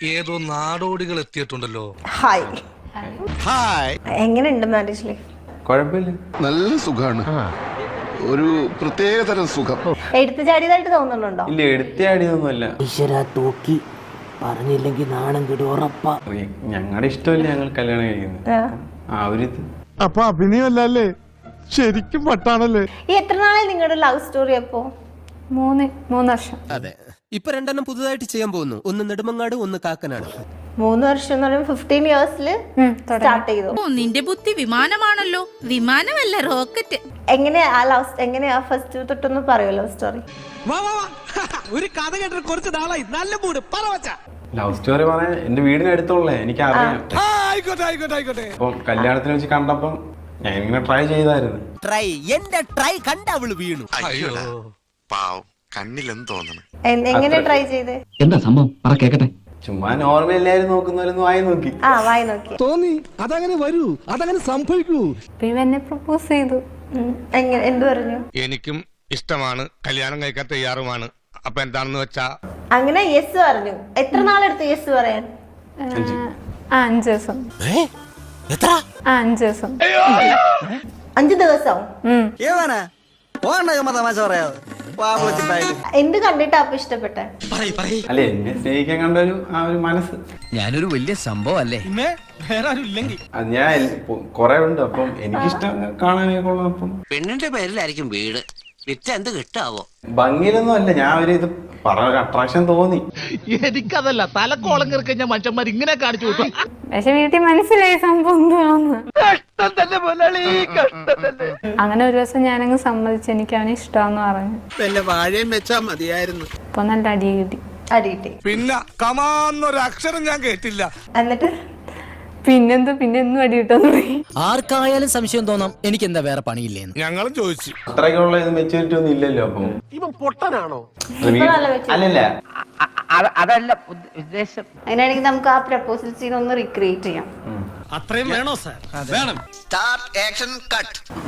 ഏതോ നാടോടികൾ എത്തിയിട്ടുണ്ടല്ലോ. Hi hi. എങ്ങനെയുണ്ട് മാരേജ് ലൈഫ്? കുഴപ്പമില്ല, നല്ല സുഖാണ്. ഒരു പ്രത്യേകതരം സുഖം. എടുത്തു ചാടിയതായിട്ട് തോന്നുന്നുണ്ടോ? ഇല്ല എടുത്തിയാടിയൊന്നുമല്ല. ഈശ്വരാ തൂക്കി പറഞ്ഞില്ലെങ്കിൽ നാണം കിടും ഉറപ്പാ. ഞങ്ങളുടെ ഇഷ്ടമല്ല ഞങ്ങൾ കല്യാണം കഴിക്കുന്നത്. ആ ഒരു ഇത് അപ്പൊ അഭിനയല്ലേ, ശരിക്കും പട്ടാണല്ലേ? ഈ എത്ര നാളെ നിങ്ങളുടെ ലവ് സ്റ്റോറി അപ്പോ? 3 വർഷം. അതെ, ഇപ്പൊ 2 പുതുതായിട്ട് ചെയ്യാൻ പോകുന്നു. ഒന്ന് നെടുമങ്ങാട്, ഒന്ന് കാക്കനാട്. 3 വർഷം എന്ന് പറയുമ്പോൾ 15 ഇയേഴ്സിൽ സ്റ്റാർട്ട് ചെയ്തു. നിന്റെ ബുദ്ധി വിമാനമാണല്ലോ. വിമാനമല്ല, റോക്കറ്റ്. എങ്ങനെയാ ഫസ്റ്റ് തൊട്ടൊന്ന് പറയോ ലവ് സ്റ്റോറി? ഒരു കഥ കേട്ടിട്ട് കുറച്ച് നാളായി. നല്ല മൂഡ് പറവച്ച. ലവ് സ്റ്റോറി പറയാൻ എന്റെ വീടിനടുത്തുള്ള എനിക്ക് അറിയാം. ആയിക്കോട്ടെ. അപ്പം കല്യാണത്തിന് വെച്ച് കണ്ടപ്പം ഞാൻ ഇങ്ങനെ ട്രൈ ചെയ്തായിരുന്നു. ട്രൈ കണ്ട അവള് വീണു. അയ്യോ പാവം, കണ്ണിലെന്ന് തോന്നണം. എങ്ങനെ ട്രൈ ചെയ്തേ? എന്താ സംഭവം പറ കേക്കട്ടെ. ചുമ്മാ നോർമൽ എല്ലാരും നോക്കുന്നവരൊന്നും വായി നോക്കി. വായി നോക്കി തോന്നി അതങ്ങനെ വരൂ, അതങ്ങനെ സംഭവിക്കൂ. എന്നെ പ്രപ്പോസ് ചെയ്തു. എന്ത് പറഞ്ഞു? എനിക്കും ഇഷ്ടമാണ്, കല്യാണം കഴിക്കാൻ തയ്യാറുമാണ്. അപ്പൊ എന്താണെന്ന് വെച്ചാ അങ്ങനെ യെസ് പറഞ്ഞു. എത്ര നാളെടുത്തു യെസ് പറയാൻ? 5 ദിവസം. 5 ദിവസം. 5 ദിവസം. എന്ത് കണ്ടിട്ടാ അപ്പൊ ഇഷ്ടപ്പെട്ടെ? അല്ലെ എന്നെ സ്നേഹിക്കാൻ കണ്ട ഒരു മനസ്സ്. ഞാനൊരു വലിയ സംഭവം അല്ലേ? അത് ഞാൻ കൊറേ ഉണ്ട്. അപ്പം എനിക്കിഷ്ടം കാണാനൊക്കെ കൊള്ളാം. അപ്പം പെണ്ണിന്റെ പേരിലായിരിക്കും വീട്. വിറ്റ എന്ത് കിട്ടാവോ? ഭംഗിയിലൊന്നും അല്ല, ഞാൻ ഒരു ഇത് പറഞ്ഞ അട്രാക്ഷൻ തോന്നി. എനിക്കതല്ല, തലക്കോളം കിറക്കഞ്ഞ മനുഷ്യന്മാർ ഇങ്ങനെ കാണിച്ചു കൂട്ടും. പക്ഷെ വീട്ടിൽ മനസ്സിലായി സംഭവം എന്തുവാന്ന്. അങ്ങനെ ഒരു ദിവസം ഞാനങ്ങ് സമ്മതിച്ചു, എനിക്ക് അവനെ ഇഷ്ടമാന്ന് പറഞ്ഞു. വാഴയും വെച്ചാ മതിയായിരുന്നു. അപ്പൊ നല്ല അടി കിട്ടി. അടിയിട്ടേ. പിന്നെ കമാന്നൊരു അക്ഷരം ഞാൻ കേട്ടില്ല. എന്നിട്ട് പിന്നെന്നും അടി കിട്ടാൻ തുടങ്ങി. ആർക്കായാലും സംശയം തോന്നാം എനിക്ക് എന്താ വേറെ പണിയില്ലേന്ന്. ഞങ്ങളും ചോദിച്ചു. അത്രയ്ക്കുള്ള ഇത് മെച്ചൂരിറ്റി ഒന്നും ഇല്ലല്ലോ. അപ്പം ഇവൻ പൊട്ടനാണോ? അല്ലല്ല, അതല്ല ഉദ്ദേശം. അങ്ങനെയാണെങ്കിൽ നമുക്ക് ആ പ്രപ്പോസൽ സീൻ ഒന്ന് റീക്രിയേറ്റ് ചെയ്യാം. അത്രയും വേണോ സാർ? വേണം.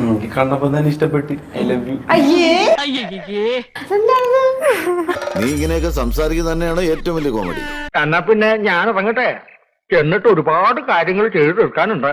എനിക്ക് കണ്ടപ്പോ തന്നെ ഇഷ്ടപ്പെട്ട്. I love you. അയ്യേ, നീ ഇങ്ങനെയൊക്കെ സംസാരിക്കുന്നത് തന്നെയാണ് ഏറ്റവും വലിയ കോമഡി. എന്നാ പിന്നെ ഞാൻ ഇറങ്ങട്ടെ, എന്നിട്ട് ഒരുപാട് കാര്യങ്ങൾ ചെയ്തു തീർക്കാനുണ്ട്.